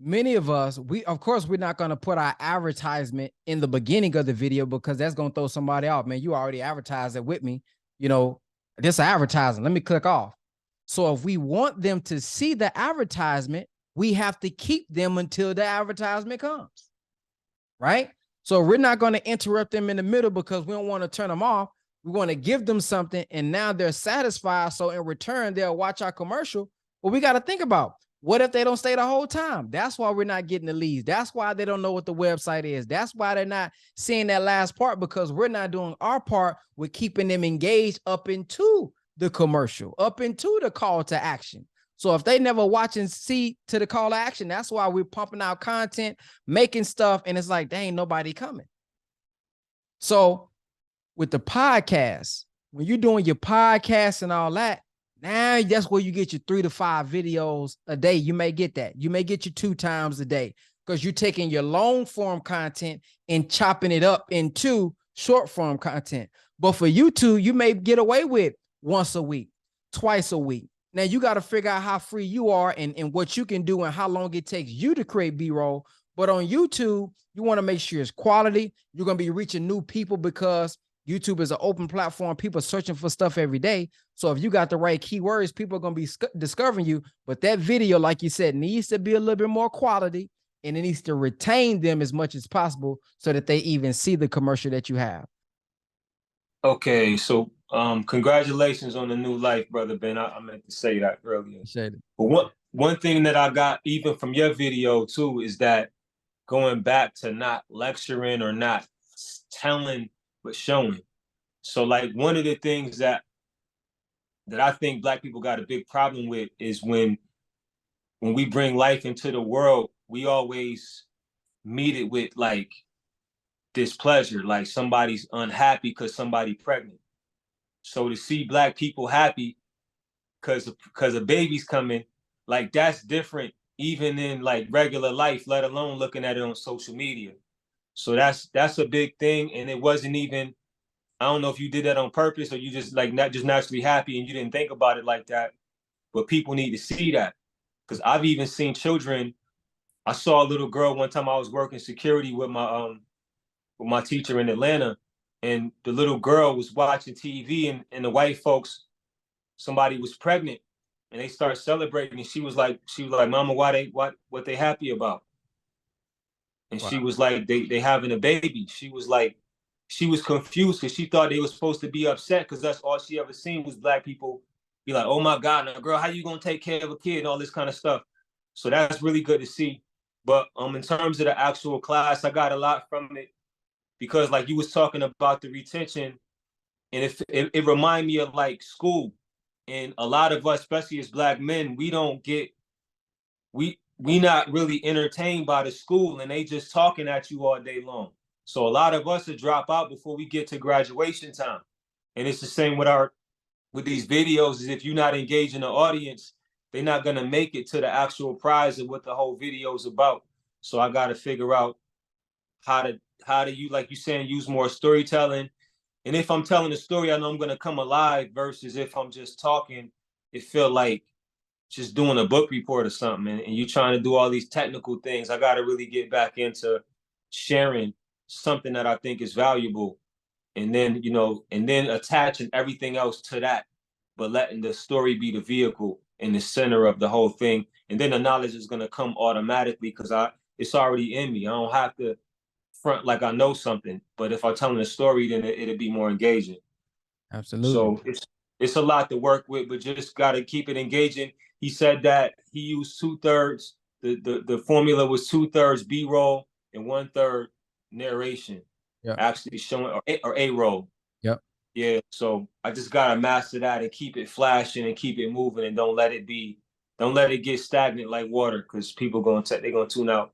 many of us, of course, we're not going to put our advertisement in the beginning of the video because that's going to throw somebody off. Man, you already advertised it with me. You know, this advertising, let me click off. So if we want them to see the advertisement, we have to keep them until the advertisement comes, right? So we're not going to interrupt them in the middle because we don't want to turn them off. We want to give them something, and now they're satisfied. So in return, they'll watch our commercial. But we got to think about, what if they don't stay the whole time? That's why we're not getting the leads. That's why they don't know what the website is. That's why they're not seeing that last part, because we're not doing our part with keeping them engaged up into the commercial, up into the call to action. So if they never watch and see to the call to action, that's why we're pumping out content, making stuff, and it's like, there ain't nobody coming. So with the podcast, when you're doing your podcast and all that, now that's where you get your 3 to 5 videos a day. You may get that. You may get you 2 times a day because you're taking your long form content and chopping it up into short form content. But for YouTube, you may get away with once a week, twice a week. Now you got to figure out how free you are and what you can do and how long it takes you to create B-roll. But on YouTube, you want to make sure it's quality. You're going to be reaching new people because YouTube is an open platform. People are searching for stuff every day. So if you got the right keywords, people are going to be discovering you. But that video, like you said, needs to be a little bit more quality, and it needs to retain them as much as possible so that they even see the commercial that you have. Okay, so congratulations on the new life, brother Ben. I meant to say that earlier. But one thing that I got even from your video too is that going back to not lecturing or not telling but showing. So like one of the things that I think Black people got a big problem with is when we bring life into the world, we always meet it with like displeasure, like somebody's unhappy because somebody pregnant. So to see Black people happy because a baby's coming, like that's different even in like regular life, let alone looking at it on social media. So that's a big thing. And it wasn't even, I don't know if you did that on purpose or you just like not just naturally happy and you didn't think about it like that, but people need to see that. Because I've even seen children. I saw a little girl one time. I was working security with my teacher in Atlanta, and the little girl was watching TV, and the white folks, somebody was pregnant, and they started celebrating. And she was like, "Mama, what they happy about?" And wow. She was like, "They having a baby." She was like, she was confused because she thought they were supposed to be upset because that's all she ever seen was Black people be like, "Oh my God, now girl, how you gonna take care of a kid?" and all this kind of stuff. So that's really good to see. But in terms of the actual class, I got a lot from it because like you was talking about the retention, and it reminded me of like school. And a lot of us, especially as Black men, we not really entertained by the school, and they just talking at you all day long. So a lot of us will drop out before we get to graduation time. And it's the same with these videos, is if you're not engaging the audience, they're not gonna make it to the actual prize of what the whole video is about. So I gotta figure out how to you, like you saying, use more storytelling. And if I'm telling a story, I know I'm gonna come alive versus if I'm just talking, it feel like just doing a book report or something, and you trying to do all these technical things. I gotta really get back into sharing something that I think is valuable, and then attaching everything else to that, but letting the story be the vehicle in the center of the whole thing. And then the knowledge is gonna come automatically because it's already in me. I don't have to front like I know something, but if I'm telling a story, then it'll be more engaging. Absolutely. So it's a lot to work with, but just gotta keep it engaging. He said that he used 2/3. The formula was 2/3 B-roll and 1/3 narration. Yeah. Actually showing or A-roll. Yep. Yeah. So I just gotta master that and keep it flashing and keep it moving and don't let it get stagnant like water, because people they're gonna tune out.